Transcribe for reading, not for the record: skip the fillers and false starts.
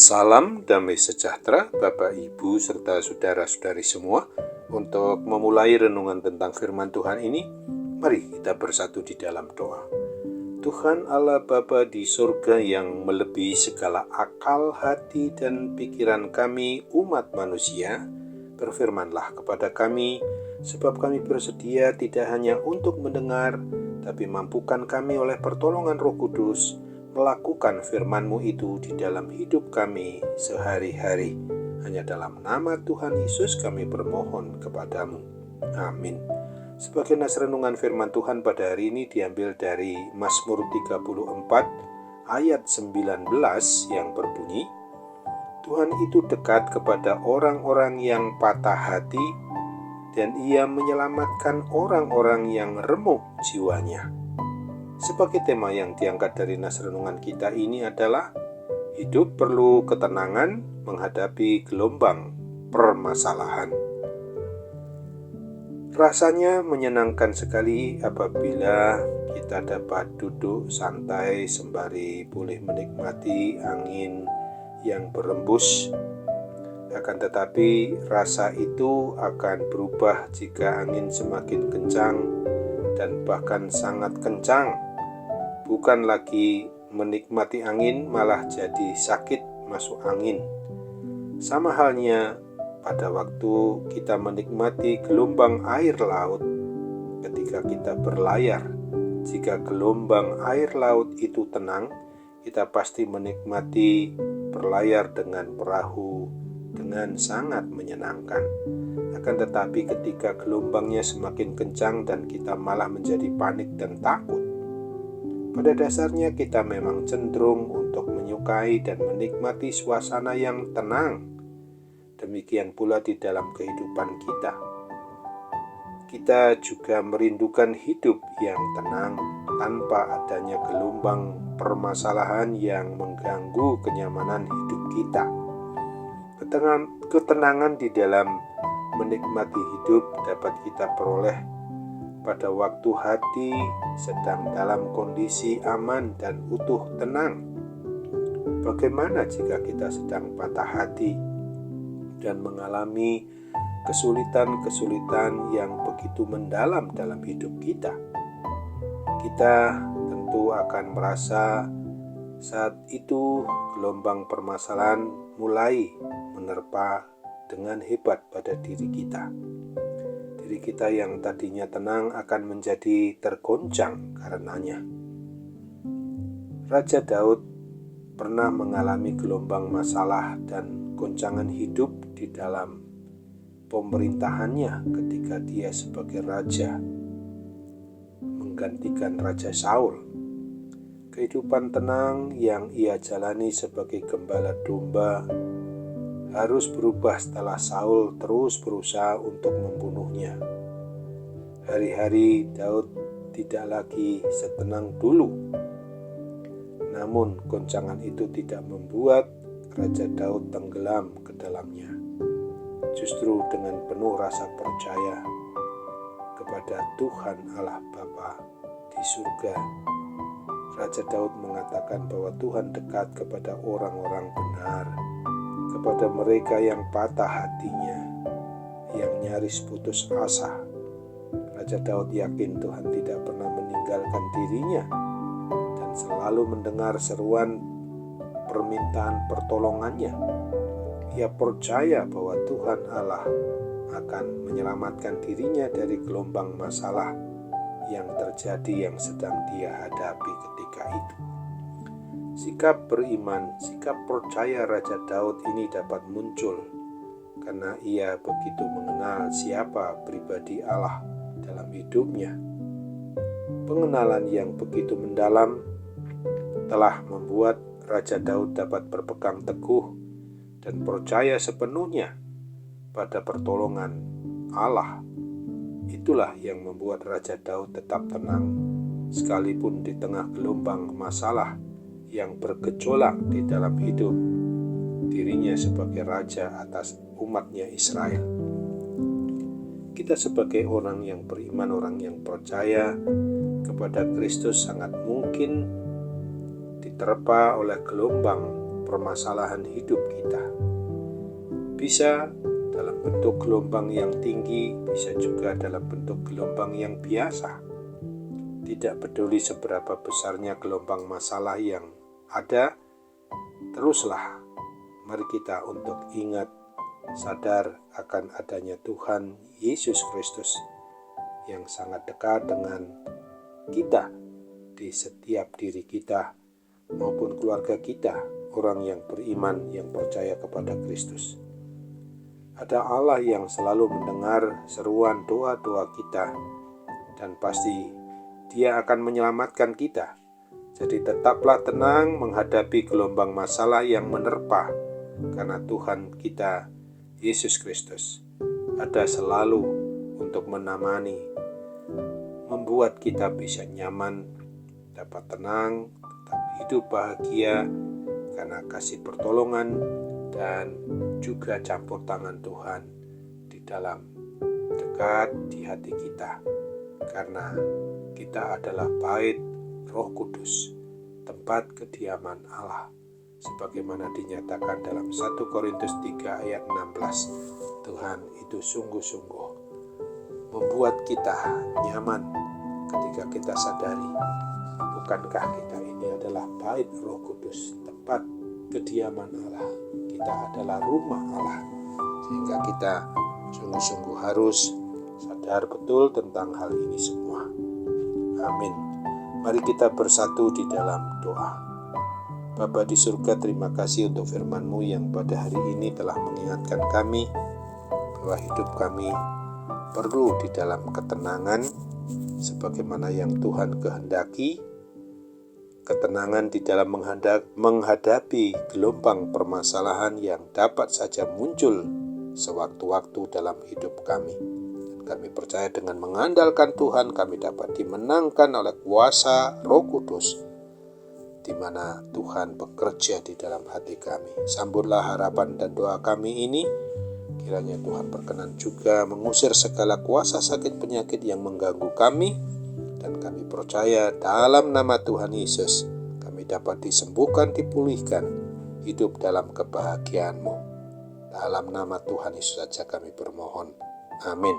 Salam damai sejahtera Bapak Ibu serta saudara-saudari semua. Untuk memulai renungan tentang firman Tuhan ini, mari kita bersatu di dalam doa. Tuhan Allah Bapa di surga yang melebihi segala akal, hati, dan pikiran kami umat manusia, berfirmanlah kepada kami, sebab kami bersedia tidak hanya untuk mendengar, tapi mampukan kami oleh pertolongan Roh Kudus melakukan firman-Mu itu di dalam hidup kami sehari-hari. Hanya dalam nama Tuhan Yesus kami bermohon kepadamu. Amin. Sebagai nas renungan firman Tuhan pada hari ini diambil dari Mazmur 34 ayat 19 yang berbunyi, Tuhan itu dekat kepada orang-orang yang patah hati dan Ia menyelamatkan orang-orang yang remuk jiwanya. Sebagai tema yang diangkat dari nas renungan kita ini adalah hidup perlu ketenangan menghadapi gelombang permasalahan. Rasanya menyenangkan sekali apabila kita dapat duduk santai sembari boleh menikmati angin yang berembus. Akan tetapi rasa itu akan berubah jika angin semakin kencang dan bahkan sangat kencang. Bukan lagi menikmati angin, malah jadi sakit masuk angin. Sama halnya pada waktu kita menikmati gelombang air laut ketika kita berlayar. Jika gelombang air laut itu tenang, kita pasti menikmati berlayar dengan perahu dengan sangat menyenangkan. Akan tetapi ketika gelombangnya semakin kencang dan kita malah menjadi panik dan takut, pada dasarnya kita memang cenderung untuk menyukai dan menikmati suasana yang tenang. Demikian pula di dalam kehidupan kita. Kita juga merindukan hidup yang tenang tanpa adanya gelombang permasalahan yang mengganggu kenyamanan hidup kita. Ketenangan di dalam menikmati hidup dapat kita peroleh pada waktu hati sedang dalam kondisi aman dan utuh tenang. Bagaimana jika kita sedang patah hati dan mengalami kesulitan-kesulitan yang begitu mendalam dalam hidup kita? Kita tentu akan merasa saat itu gelombang permasalahan mulai menerpa dengan hebat pada diri kita. Diri kita yang tadinya tenang akan menjadi tergoncang karenanya. Raja Daud pernah mengalami gelombang masalah dan goncangan hidup di dalam pemerintahannya ketika dia sebagai raja menggantikan Raja Saul. Kehidupan tenang yang ia jalani sebagai gembala domba harus berubah setelah Saul terus berusaha untuk membunuhnya. Hari-hari Daud tidak lagi setenang dulu. Namun goncangan itu tidak membuat Raja Daud tenggelam ke dalamnya. Justru dengan penuh rasa percaya kepada Tuhan Allah Bapa di surga, Raja Daud mengatakan bahwa Tuhan dekat kepada orang-orang benar, kepada mereka yang patah hatinya, yang nyaris putus asa. Raja Daud yakin Tuhan tidak pernah meninggalkan dirinya dan selalu mendengar seruan permintaan pertolongannya. Ia percaya bahwa Tuhan Allah akan menyelamatkan dirinya dari gelombang masalah yang terjadi yang sedang dia hadapi ketika itu. Sikap beriman, sikap percaya Raja Daud ini dapat muncul karena ia begitu mengenal siapa pribadi Allah dalam hidupnya. Pengenalan yang begitu mendalam telah membuat Raja Daud dapat berpegang teguh dan percaya sepenuhnya pada pertolongan Allah. Itulah yang membuat Raja Daud tetap tenang sekalipun di tengah gelombang masalah yang bergejolak di dalam hidup dirinya sebagai raja atas umatnya Israel. Kita sebagai orang yang beriman, orang yang percaya kepada Kristus sangat mungkin diterpa oleh gelombang permasalahan hidup kita. Bisa dalam bentuk gelombang yang tinggi, bisa juga dalam bentuk gelombang yang biasa. Tidak peduli seberapa besarnya gelombang masalah yang ada, teruslah mari kita untuk ingat, sadar akan adanya Tuhan Yesus Kristus yang sangat dekat dengan kita di setiap diri kita maupun keluarga kita, orang yang beriman, yang percaya kepada Kristus. Ada Allah yang selalu mendengar seruan doa-doa kita dan pasti Dia akan menyelamatkan kita. Jadi tetaplah tenang menghadapi gelombang masalah yang menerpa, karena Tuhan kita Yesus Kristus ada selalu untuk menemani, membuat kita bisa nyaman, dapat tenang, tetap hidup bahagia karena kasih pertolongan dan juga campur tangan Tuhan di dalam dekat di hati kita, karena kita adalah bait Roh Kudus, tempat kediaman Allah, sebagaimana dinyatakan dalam 1 Korintus 3 ayat 16. Tuhan itu sungguh-sungguh membuat kita nyaman ketika kita sadari, bukankah kita ini adalah bait Roh Kudus, tempat kediaman Allah, kita adalah rumah Allah, sehingga kita sungguh-sungguh harus sadar betul tentang hal ini semua. Amin. Mari kita bersatu di dalam doa. Bapa di surga, terima kasih untuk firman-Mu yang pada hari ini telah mengingatkan kami bahwa hidup kami perlu di dalam ketenangan sebagaimana yang Tuhan kehendaki, ketenangan di dalam menghadapi gelombang permasalahan yang dapat saja muncul sewaktu-waktu dalam hidup kami. Kami percaya dengan mengandalkan Tuhan, kami dapat dimenangkan oleh kuasa Roh Kudus, di mana Tuhan bekerja di dalam hati kami. Sambutlah harapan dan doa kami ini. Kiranya Tuhan berkenan juga mengusir segala kuasa sakit penyakit yang mengganggu kami, dan kami percaya dalam nama Tuhan Yesus kami dapat disembuhkan, dipulihkan, hidup dalam kebahagiaan-Mu. Dalam nama Tuhan Yesus saja kami bermohon. Amin.